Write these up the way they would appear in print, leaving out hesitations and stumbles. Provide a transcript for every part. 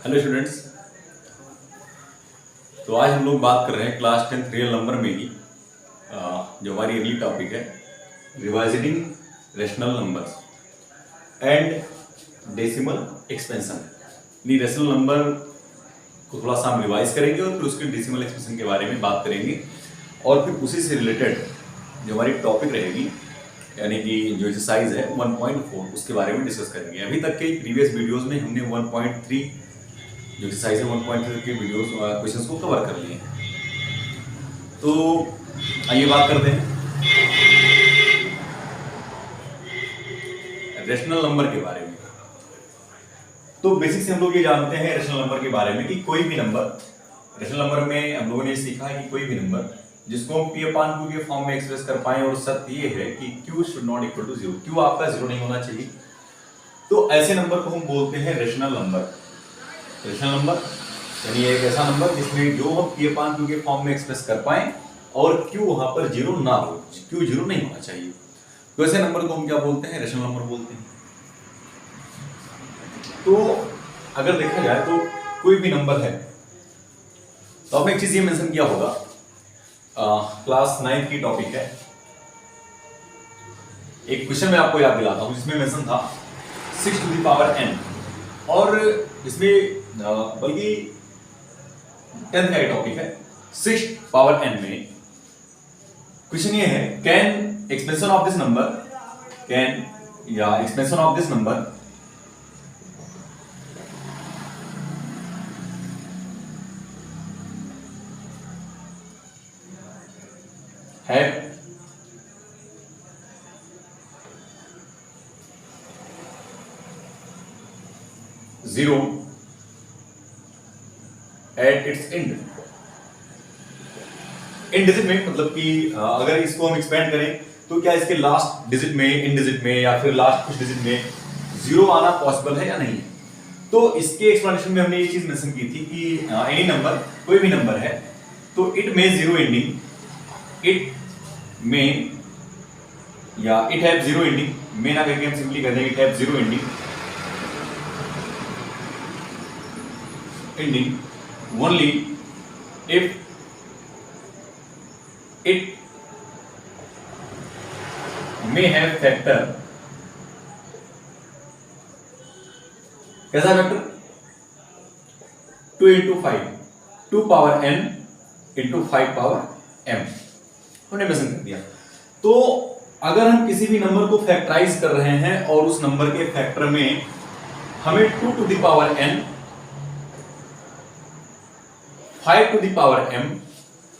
Hello students. तो आज हम लोग बात कर रहे हैं क्लास 10th रियल नंबर में ही जो हमारी अगली टॉपिक है revising rational numbers and decimal expansion. Rational number को थोड़ा सा हम रिवाइज करेंगे और फिर उसके डेसिमल एक्सपेंशन के बारे में बात करेंगे और फिर उसी से रिलेटेड जो हमारी टॉपिक रहेगी यानी कि जो एक्सरसाइज है 1.4 उसके बारे में डिस्कस करेंगे। अभी तक के प्रीवियस वीडियोस में हमने 1.3 जो एक्सरसाइज है 1.3 के वीडियोस क्वेश्चंस को कवर कर लिए हैं। तो आइए बात करते हैं रेशनल नंबर के बारे में। तो बेसिक से हम लोग ये जानते हैं रेशनल नंबर के बारे में कि कोई भी नंबर, रेशनल नंबर में हम लोगों ने सीखा है कि कोई भी नंबर जिसको हम p/q के फॉर्म में एक्सप्रेस कर पाए और शर्त ये है कि q should not equal to 0, q आपका 0 नहीं होना चाहिए। तो ऐसे नंबर को हम बोलते हैं रेशनल नंबर। रेशनल नंबर यानी एक ऐसा नंबर जिसमें जो हम p/q के फॉर्म में एक्सप्रेस कर पाए और q वहां पर 0 ना हो, q 0 नहीं होना चाहिए। तो ऐसे नंबर को हम क्या बोलते हैं? रेशनल नंबर बोलते हैं। तो अगर देखा जाए तो कोई भी नंबर है तो आपने एक चीज ये मेंशन किया होगा, क्लास 9 की टॉपिक है। एक क्वेश्चन मैं आपको याद दिलाता हूं जिसमें मेंशन था 6 टू द पावर n और इसमें बल्कि 10th का टॉपिक है 6 पावर n में क्वेश्चन ये है can expansion of this number have 0 at its end digit में, मतलब कि अगर इसको हम एक्सपेंड करें तो क्या इसके लास्ट डिजिट में, इन डिजिट में या फिर लास्ट कुछ डिजिट में 0 आना पॉसिबल है या नहीं। तो इसके एक्सप्लेनेशन में हमने ये चीज मेंशन की थी कि एनी नंबर, कोई भी नंबर है तो इट में 0 एंडिंग, इट में या इट हैव 0 एंडिंग में ना करके हम सिंपली कर देंगे it have 0 ending only if it may have factor, कैसा factor? 2 into 5, 2 power n into 5 power m हमने मेंशन कर दिया। तो अगर हम किसी भी नंबर को फैक्टराइज कर रहे हैं और उस नंबर के फैक्टर में हमें 2 to the power n, 5 to the power m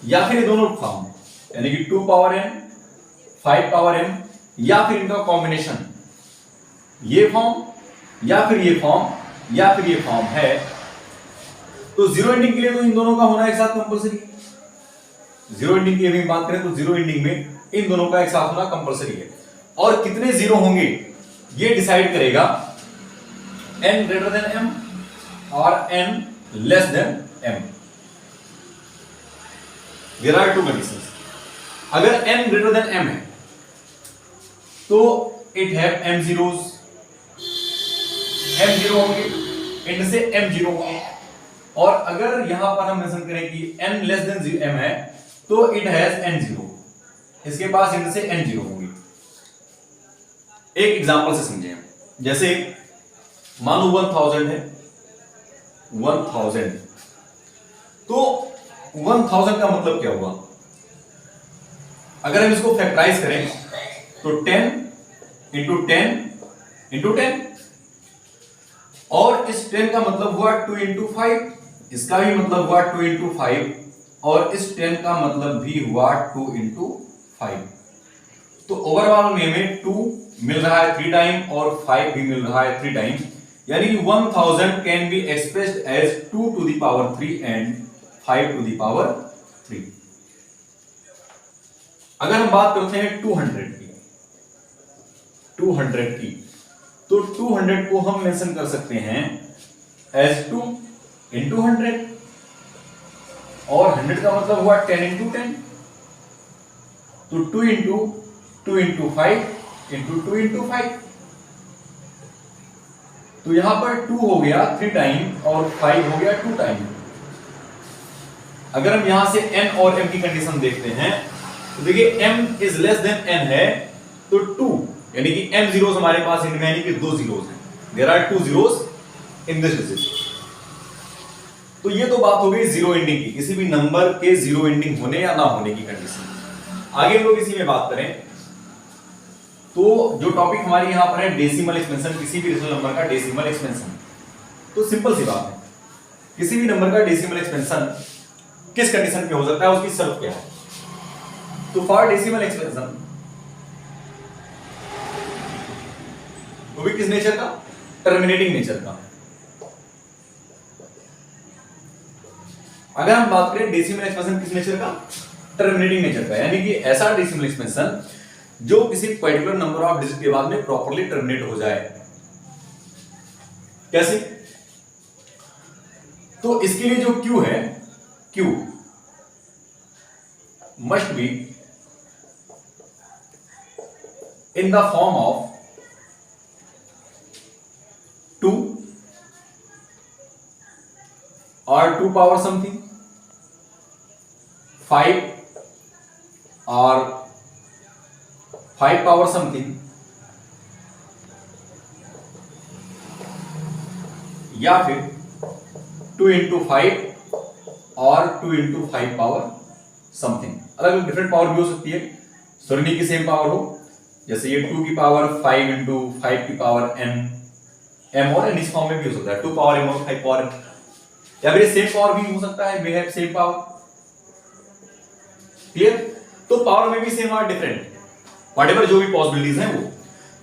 या फिर दोनों फॉर्म यानी कि 2 पावर n 5 पावर m या फिर इनका कॉम्बिनेशन, ये फॉर्म या फिर ये फॉर्म या फिर ये फॉर्म है, तो 0 एंडिंग के लिए तो इन दोनों का होना एक साथ कंपलसरी। 0 एंडिंग की अभी बात करें तो 0 एंडिंग में इन दोनों का एक साथ होना कंपलसरी है। और कितने 0 होंगे ये डिसाइड करेगा n ग्रेटर देन m और n less than m। There are 2 conditions। अगर n ग्रेटर देन m है तो it have m zeros, m 0 होंगे, इंड से m 0 होंगे। और अगर यहां पर हम मेंशन करें कि n लेस देन m है तो इट हैज n 0, इसके पास इंड से n 0 होंगे। एक एग्जांपल से समझें, जैसे मान लो 1000 है, 1000 तो 1000 का मतलब क्या हुआ? अगर हम इसको फैक्टराइज करें तो 10 into 10 into 10 और इस 10 का मतलब हुआ 2 into 5, इसका भी मतलब हुआ 2 into 5 और इस 10 का मतलब भी हुआ 2 into 5। तो ओवरऑल में हमें 2 मिल रहा है 3 टाइम और 5 भी मिल रहा है 3 टाइम, यानी कि 1000 can be expressed as 2 to the power 3 and 5 to the power 3। अगर हम बात करते हैं 200 की तो 200 को हम मेंशन कर सकते हैं एज 2 into 100 और 100 का मतलब हुआ 10 into 10, तो 2 into 5 into 2 into 5 2 into 10 into 100 2 तो यहां पर 2 हो गया 3 टाइम और 5 हो गया 2 टाइम। अगर हम यहां से n और m की कंडीशन देखते हैं तो देखिए m is less than n है, तो 2 यानी कि m जीरोस हमारे पास इनमें यानी कि 2 जीरोस हैं, there are 2 zeros in this digit. तो ये तो बात हो गई जीरो एंडिंग की, किसी भी नंबर के जीरो एंडिंग होने या ना होने की कंडीशन। आगे हम लोग इसी में बात करें तो जो टॉपिक हमारी यहां पर है डेसिमल एक्सपेंशन, किसी भी रेशनल नंबर का डेसिमल एक्सपेंशन। तो सिंपल सी बात है, किसी भी नंबर का डेसिमल एक्सपेंशन किस कंडीशन पे हो सकता है, उसकी शर्त क्या है। तो फॉर डेसिमल एक्सपेंशन वो भी किस नेचर का, टर्मिनेटिंग नेचर का। अगर हम बात करें डेसिमल एक्सपेंशन किस नेचर का, टर्मिनेटिंग नेचर का, यानी कि ऐसा डेसिमल एक्सपेंशन जो किसी पर्टिकुलर नंबर ऑफ डिजिट के बाद में प्रॉपर्ली टर्मिनेट हो जाए। कैसे? तो इसके लिए जो Q है, Q must be in the form of 2 or 2 power something, 5 or 5 power something, या फिर 2 into 5 और 2 into 5 पावर समथिंग। अलग अलग डिफरेंट पावर भी हो सकती है, जरूरी की सेम पावर हो, जैसे ये 2 की पावर 5 into 5 की पावर m और n इस फॉर्म में भी हो सकता है, 2 पावर m और 5 पावर m, या फिर सेम पावर भी हो सकता है, may have same power. Clear? तो पावर में भी सेम और डिफरेंट व्हाटएवर जो भी पॉसिबिलिटीज हैं वो।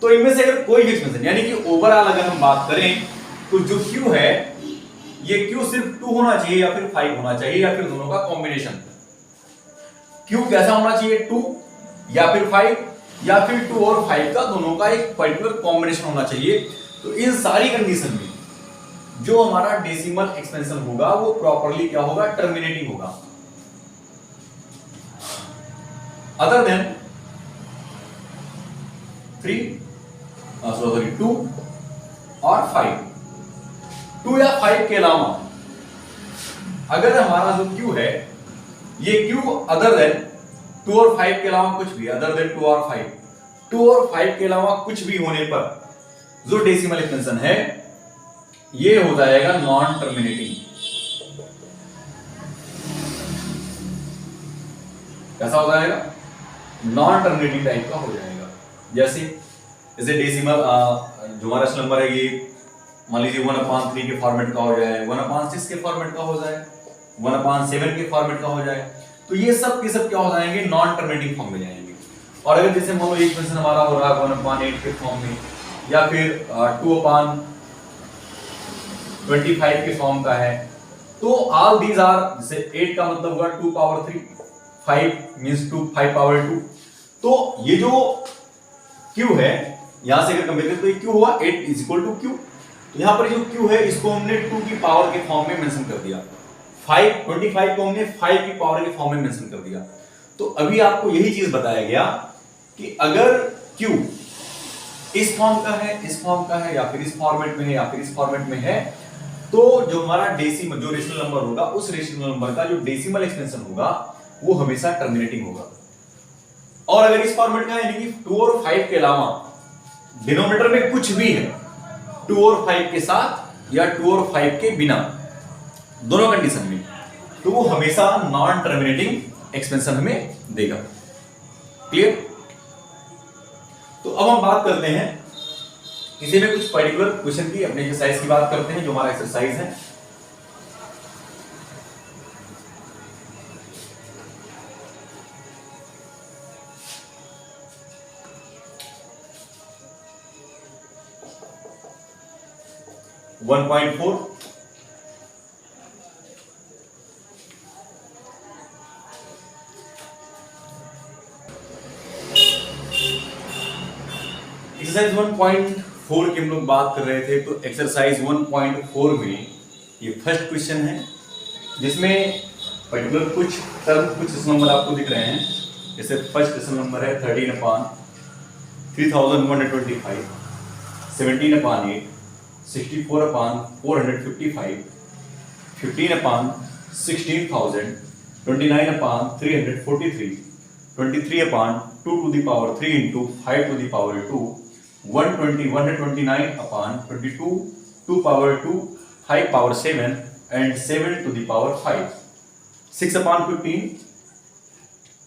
तो इनमें से अगर कोई भी एक्सपेंशन यानी कि ओवरऑल अगर हम बात करें तो जो Q है ये Q सिर्फ 2 होना चाहिए या फिर 5 होना चाहिए या फिर दोनों का कॉम्बिनेशन। Q कैसा होना चाहिए, 2 या फिर 5 या फिर 2 और 5 का दोनों का एक पर्टिकुलर कॉम्बिनेशन होना चाहिए। तो इन सारी कंडीशन में जो हमारा डेसिमल एक्सपेंशन होगा वो प्रॉपर्ली क्या होगा, टर्मिनेटिंग होगा। अदर देन 2 और 5, 2 या 5 के अलावा अगर हमारा जो Q है ये Q अदर देन 2 और 5 के अलावा कुछ भी, अदर देन 2 और 5, 2 और 5 के अलावा कुछ भी होने पर जो डेसिमल एक्सपेंशन है ये हो जाएगा नॉन टर्मिनेटिंग। कैसा हो जाएगा, नॉन टर्मिनेटिंग टाइप का हो जाएगा। जैसे डेसिमल जो हमारा नंबर है ये मान लीजिए 1/3 के फॉर्मेट का हो जाए, 1/6 के फॉर्मेट का हो जाए, 1/7 के फॉर्मेट का हो जाए, तो ये सब के सब क्या हो जाएंगे, नॉन टर्मिनेटिंग फॉर्म में जाएंगे। और अगर जैसे मान लो एक क्वेश्चन हमारा हो रहा है 1/8 के फॉर्म में या फिर 2/25 के फॉर्म का है, तो ऑल दीज आर, जैसे 8 का मतलब हुआ 2 पावर 3, 5 मींस 5 पावर 2। तो ये जो Q है यहां से अगर कंपेयर करें तो ये Q हुआ 8 इज इक्वल टू Q। तो यहां पर जो Q है इसको हमने 2 की पावर के फॉर्म में मेंशन कर दिया, 25 को हमने 5 की पावर के फॉर्म में मेंशन कर दिया। तो अभी आपको यही चीज बताया गया कि अगर Q इस फॉर्म का है, इस फॉर्म का है, या फिर इस फॉर्मेट में है, या फिर इस फॉर्मेट में है, तो जो हमारा डेसिमल जो रेशनल नंबर होगा उस रेशनल नंबर का जो डेसिमल एक्सपेंशन होगा वो हमेशा टर्मिनेटिंग होगा। और अगर इस फॉर्मेट का है यानी कि 2 और 5 के अलावा डिनोमिनेटर में कुछ भी है, 2 और 5 के साथ या 2 और 5 के बिना, दोनों कंडीशन में, तो वो हमेशा नॉन टर्मिनेटिंग एक्सपेंशन हमें देगा। क्लियर? तो अब हम बात करते हैं इसी में कुछ पर्टिकुलर क्वेश्चन की, अपने एक्सरसाइज की बात करते हैं जो हमारा एक्सरसाइज है। वन पॉइंट 4 एक्सरसाइज 1.4 की हम लोग बात कर रहे थे। तो एक्सरसाइज 1.4 में ये फर्स्ट क्वेश्चन है जिसमें पर्टिकुलर कुछ टर्म, कुछ नंबर आपको दिख रहे हैं। जैसे फर्स्ट क्वेश्चन नंबर है 13/3125, 17/8, 64 upon 455, 15 upon 16,000, 29 upon 343, 23 upon 2 to the power 3 into 5 to the power 2, 129 upon 22, 2 power 2, 5 power 7 and 7 to the power 5, 6 upon 15,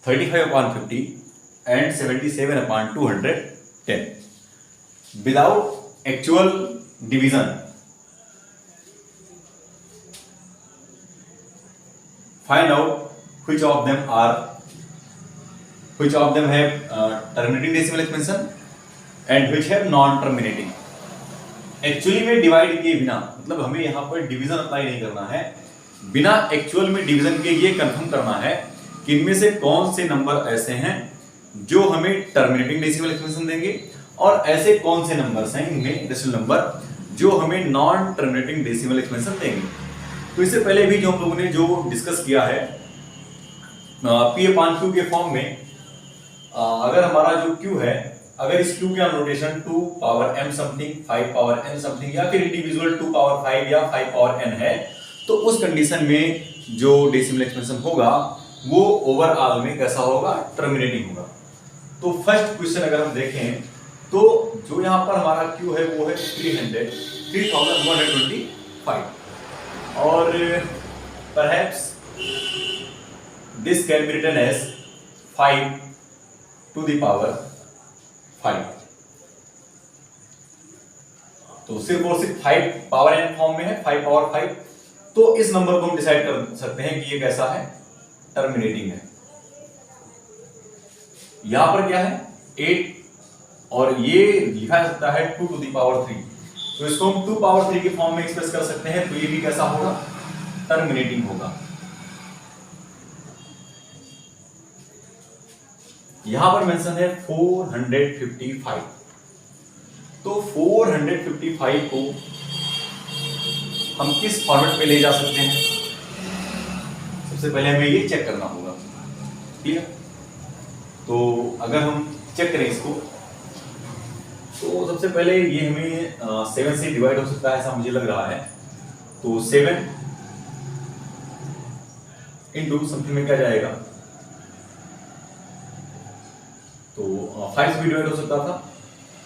35 upon 50 and 77 upon 210. Without actual division, find out which of them have terminating decimal expansion and which have non-terminating. Actually में divide किए बिना, मतलब हमें यहाँ पर division apply नहीं करना है, बिना एक्चुअल में डिवीजन के ये कंफर्म करना है कि इनमें से कौन से नंबर ऐसे हैं जो हमें टर्मिनेटिंग डेसिमल एक्सपेंशन देंगे और ऐसे कौन से नंबर्स हैं इनमें डेसिमल नंबर जो हमें नॉन टर्मिनेटिंग डेसिमल एक्सपेंशन देंगे। तो इससे पहले भी जो हम लोगों ने जो डिस्कस किया है पी अपॉन क्यू के फॉर्म में, अगर हमारा जो क्यू है, अगर इस क्यू का notation 2 power m something, 5 power n something या फिर इंडिविजुअल 2 पावर 5 या 5 पावर n है, तो उस कंडीशन में जो डेसिमल एक्सपेंशन होगा वो ओवरऑल में कैसा होगा, टर्मिनेटिंग होगा। तो फर्स्ट क्वेश्चन अगर हम देखें तो जो यहाँ पर हमारा क्यू है वो है 3125 और perhaps this can be written as 5 to the power 5। तो सिर्फ और सिर्फ 5 पावर n फॉर्म में है, 5 पावर 5। तो इस नंबर को हम डिसाइड कर सकते हैं कि ये कैसा है, टर्मिनेटिंग है। यहां पर क्या है 8 और ये लिखा जा सकता है 2 to the power 3, तो इसको हम 2 पावर 3 के फॉर्म में एक्सप्रेस कर सकते हैं। तो ये भी कैसा होगा, टर्मिनेटिंग होगा। यहां पर मेंशन है 455, तो 455 को हम किस फॉर्मेट पे ले जा सकते हैं, सबसे पहले हमें ये चेक करना होगा। क्लियर? तो अगर हम चेक करें इसको, तो सबसे पहले ये हमें 7 से डिवाइड हो सकता है, ऐसा मुझे लग रहा है। तो 7 इंटू समथिंग में क्या जाएगा, तो 5 से भी डिवाइड हो सकता था,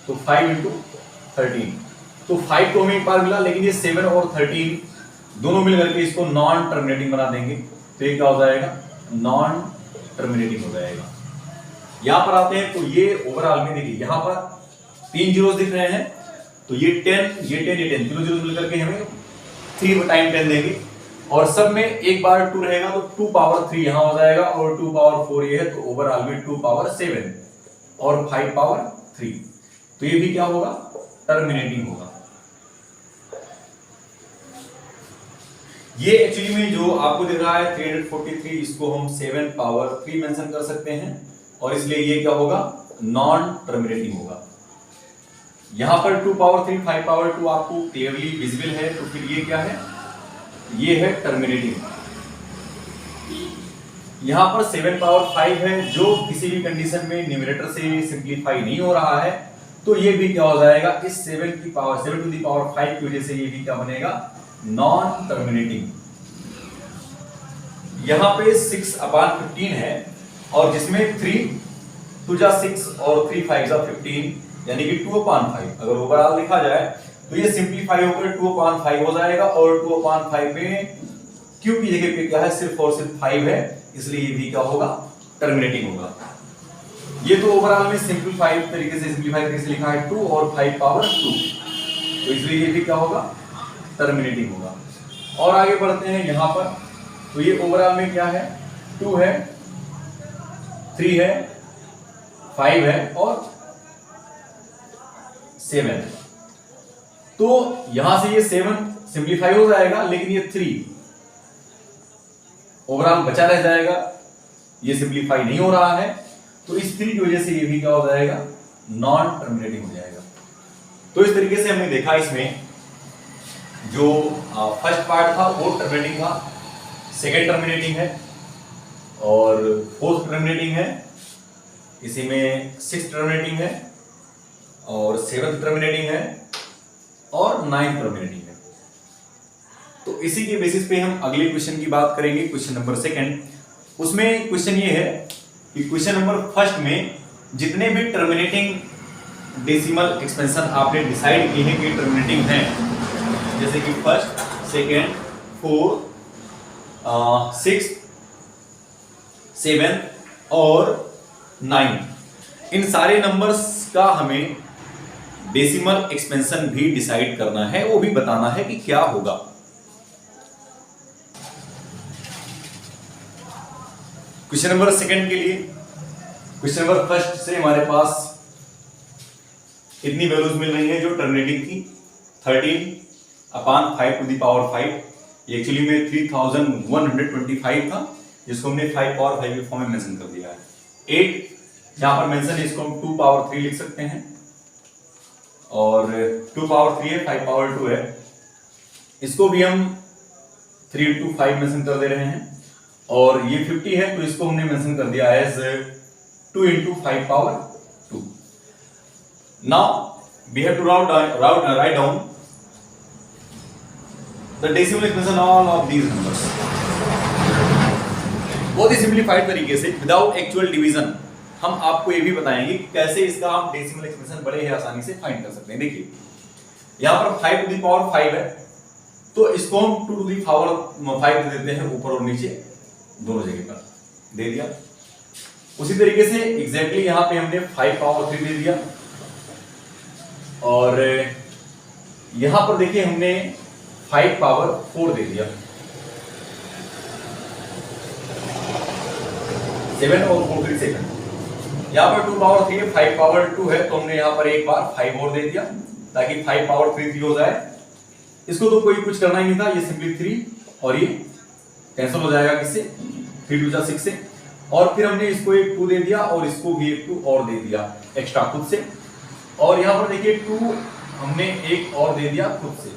तो 5 इंटू 13। तो 5 को हमें एक बार मिला, लेकिन ये 7 और 13 दोनों मिलकर के इसको नॉन टर्मिनेटिंग बना देंगे। तो ये क्या हो जाएगा, नॉन टर्मिनेटिंग हो जाएगा। यहां पर आते हैं तो ये ओवरऑल में देखिए यहां पर 3 जीरोस दिख रहे हैं, तो ये 10 ये 10 ये 10 तीनों जीरोस मिलकर के हमें 3 टाइम 10 देंगे और सब में एक बार 2 रहेगा, तो 2 पावर 3 यहां हो जाएगा और 2 पावर 4 ये है, तो ओवरऑल में 2 पावर 7 और 5 पावर 3। तो ये भी क्या होगा, टर्मिनेटिंग होगा। ये एक्चुअली में जो आपको दिख रहा है 343, इसको हम 7 पावर 3 मेंशन कर सकते हैं और इसलिए ये क्या होगा, नॉन टर्मिनेटिंग होगा। यहां पर 2 पावर 3 5 पावर 2 आपको क्लियरली विजिबल है, तो फिर ये क्या है, ये है टर्मिनेटिंग। यहां पर 7 पावर 5 है जो किसी भी कंडीशन में न्यूमरेटर से सिंप्लीफाई नहीं हो रहा है, तो ये भी क्या हो जाएगा, इस 7 की पावर 7 टू द पावर 5 की वजह से ये भी क्या बनेगा, नॉन टर्मिनेटिंग। यहां पे 6 अपॉन 15 है और जिसमें 3 2 जा 6 और 3 5 जा 15 यानी कि 2 अपॉन 5। अगर ओवरऑल लिखा जाए तो ये सिंप्लीफाई होकर 2 अपॉन 5 हो जाएगा और 2 अपॉन 5 में क्यू की जगह पे क्या है, सिर्फ और सिर्फ 5 है, इसलिए ये भी क्या होगा, टर्मिनेटिंग होगा। ये तो ओवरऑल में सिंप्लीफाई तरीके से लिखा है 2 और 5 पावर 2, तो इसलिए ये भी क्या होगा, टर्मिनेटिंग होगा। और आगे बढ़ते हैं यहां पर, तो ये ओवरऑल में क्या है, 2 है 3 है 5 है और 7 है। तो यहां से ये 7 सिंप्लीफाई हो जाएगा, लेकिन ये 3 ओवरऑल बचा रह जाएगा, ये सिंप्लीफाई नहीं हो रहा है, तो इस 3 की वजह से ये भी क्या हो जाएगा, नॉन टर्मिनेटिंग हो जाएगा। तो इस तरीके से हमने देखा इसमें जो फर्स्ट पार्ट था वो टर्मिनेटिंग था, सेकेंड टर्मिनेटिंग है और फोर्थ टर्मिनेटिंग है, इसी में 6th टर्मिनेटिंग है और 7th टर्मिनेटिंग है और 9 टर्मिनेटिंग है। तो इसी के बेसिस पे हम अगले क्वेश्चन की बात करेंगे, क्वेश्चन नंबर 2। उसमें क्वेश्चन ये है कि क्वेश्चन नंबर 1 में जितने भी टर्मिनेटिंग डेसिमल एक्सपेंशन आपने डिसाइड किए हैं कि टर्मिनेटिंग हैं, जैसे कि 1st, 2nd, 4th, 6th, 7th और 9, इन सारे नंबर्स का हमें डेसिमल एक्सपेंशन भी डिसाइड करना है, वो भी बताना है कि क्या होगा। क्वेश्चन नंबर 2 के लिए, क्वेश्चन नंबर 1 से हमारे पास इतनी वैल्यूज मिल रही है जो टर्मिनेटिंग थी। 13/5 ये एक्चुअली में 3125 था, जिसको हमने 5/5 के फॉर्म में मेंशन कर दिया है। 8 यहां पर मेंशन है, इसको हम 2/3 लिख सकते हैं, और 2/3 है, 5/2 है, इसको भी हम 3 into 5 मेंशन कर दे रहे हैं। और ये 50 है, तो इसको हमने मेंशन कर दिया as 2 into 5/2। Now we have to write down the decimal expression all of these numbers। बहुत ही सिंप्लीफाइड तरीके से विदाउट एक्चुअल डिवीजन हम आपको ये भी बताएंगे कि कैसे इसका हम डेसिमल एक्सप्रेशन बड़े ही आसानी से फाइंड कर सकते हैं। देखिए यहां पर 5 है, तो इसको हम 2 दे देते हैं, ऊपर और नीचे दोनों जगह पर दे दिया। उसी तरीके से एग्जैक्टली यहां पे हमने 5/3 दे दिया, और यहां पर देखिए हमने 5/4 दे दिया। 7 और 4 3 सेकंड, यहां पर 2/3 है, 5/2 है, तो हमने यहां पर एक बार 5 और दे दिया ताकि 5/3 हो जाए। इसको तो कोई कुछ करना ही नहीं था, ये सिंपली 3 और ये कैंसिल हो जाएगा किससे, 3 2 6 से। और फिर हमने इसको एक 2 दे दिया और इसको भी एक 2 और दे दिया एक्स्ट्रा खुद से। और यहां पर देखिए 2 हमने एक और दे दिया खुद से।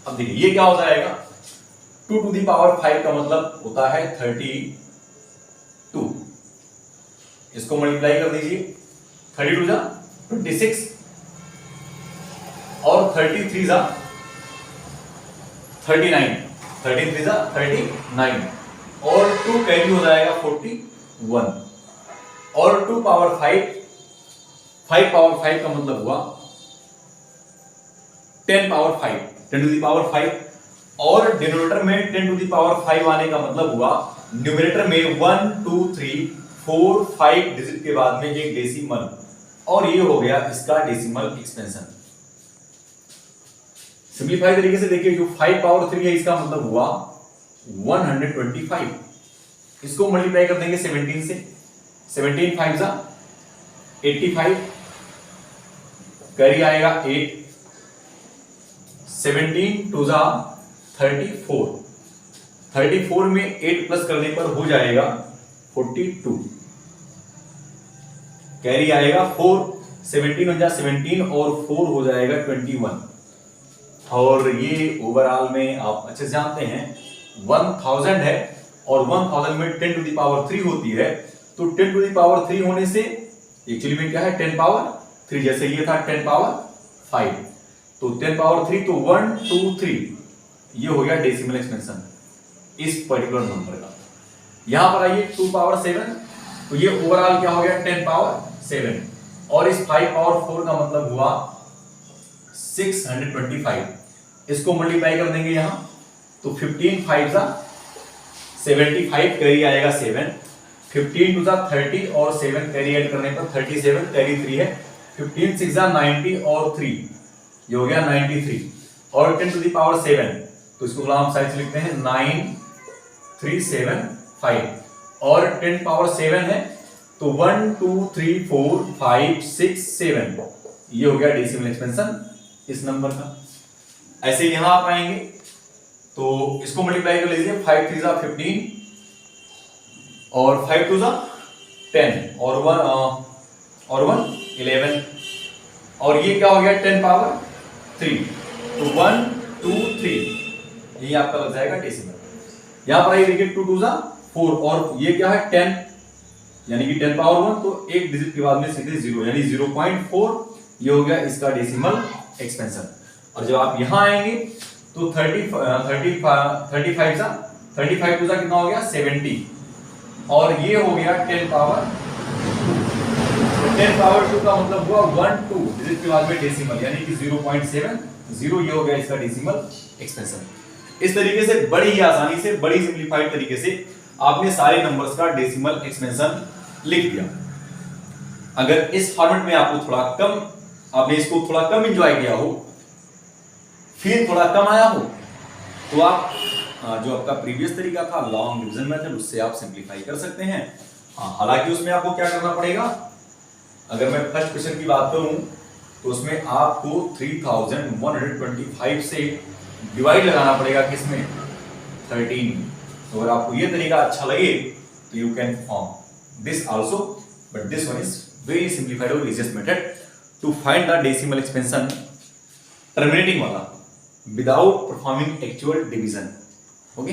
अब देखिए ये क्या हो जाएगा, 2/5 का मतलब होता है 32। इसको मल्टीप्लाई कर दीजिए, 32 जा 26 और 33 जा 39, 33 जा 39 और 2 कैरी हो जाएगा 41। और 5/5 का मतलब हुआ 10/5 और डिनोमिनेटर में 10/5 आने का मतलब हुआ न्यूमरेटर में 1 2 3 4 5 डिजिट के बाद में एक डेसिमल, और ये हो गया इसका डेसिमल एक्सपेंशन। सिंपलीफाई तरीके से देखिए, जो 5/3 है इसका मतलब हुआ 125। इसको मल्टीप्लाई कर देंगे 17 से, 17 5 जा 85, कैरी आएगा 8, 17 2 जा 34, 34 में 8 प्लस करने पर हो जाएगा 42, कैरी आएगा 4, 17 हो जाए 17 और 4 हो जाएगा 21। और ये ओवरऑल में आप अच्छे से जानते हैं 1000 है, और 1000 में 10⁻³ होती है, तो 10⁻³ होने से एक्चुअली में क्या है 10⁻3, जैसे ये था 10⁻5, तो 10⁻3 तो 1 2 3, ये हो गया डेसिमल एक्सपेंशन इस पर्टिकुलर नंबर का। यहां पर आइए 2/7, तो ये ओवरऑल क्या हो गया 10⁻7, और इस 5/4 का मतलब हुआ 625। इसको मल्टीप्लाई कर देंगे यहां, तो 15 5 जा 75, कैरी आएगा 7, 15 2 जा 30 और 7 कैरी ऐड करने पर 37, कैरी 3 है, 15 6 जा 90 और 3, ये हो गया 93। और 10⁻7, तो इसको हम साइड से लिखते हैं 9375, और 10⁻7 है तो 1 2 3 4 5 6 7, ये हो गया डेसिमल एक्सपेंशन इस नंबर का। ऐसे यहां आप आएंगे तो इसको मल्टीप्लाई कर लीजिए, 5 3 जा 15 और 5 2 जा 10 और 1 11, और ये क्या हो गया 10⁻3, तो 1 2 3, ये आपका लग जाएगा डेसिमल। यहां पर आइए देखिए 2 2 जा 4, और ये क्या है 10, यानी कि 10⁻1, तो एक डिजिट के बाद में सीधे 0, यानी 0.4 ये हो गया इसका डेसिमल एक्सपेंशन। और जब आप यहां आएंगे तो 35 टू सा कितना हो गया 70, और ये हो गया 10 पावर 2 का मतलब हुआ 1 2 डिजिट के बाद में डेसिमल यानी कि 0.70, ये हो गया इसका डेसिमल एक्सपेंशन। इस तरीके से बड़ी ही आसानी से, बड़ी सिंपलीफाइड तरीके से आपने सारे नंबर्स का डेसिमल एक्सपेंशन लिख दिया। अगर इस फॉर्मेट में आपको थोड़ा कम, आपने इसको थोड़ा कम एंजॉय किया हो, फील थोड़ा कम आया हो, तो आप जो आपका प्रीवियस तरीका था लॉन्ग डिवीजन मेथड, उससे आप सिंपलीफाई कर सकते हैं। हालांकि उसमें आपको क्या करना पड़ेगा, अगर मैं फर्स्ट क्वेश्चन की बात करूं तो उसमें आपको 3125 से डिवाइड लगाना पड़ेगा, किसमें 13। तो अगर आपको ये तरीका अच्छा लगे तो you can perform this also, but this one is very simplified और easiest method to find the decimal expansion terminating वाला without performing actual division. Okay.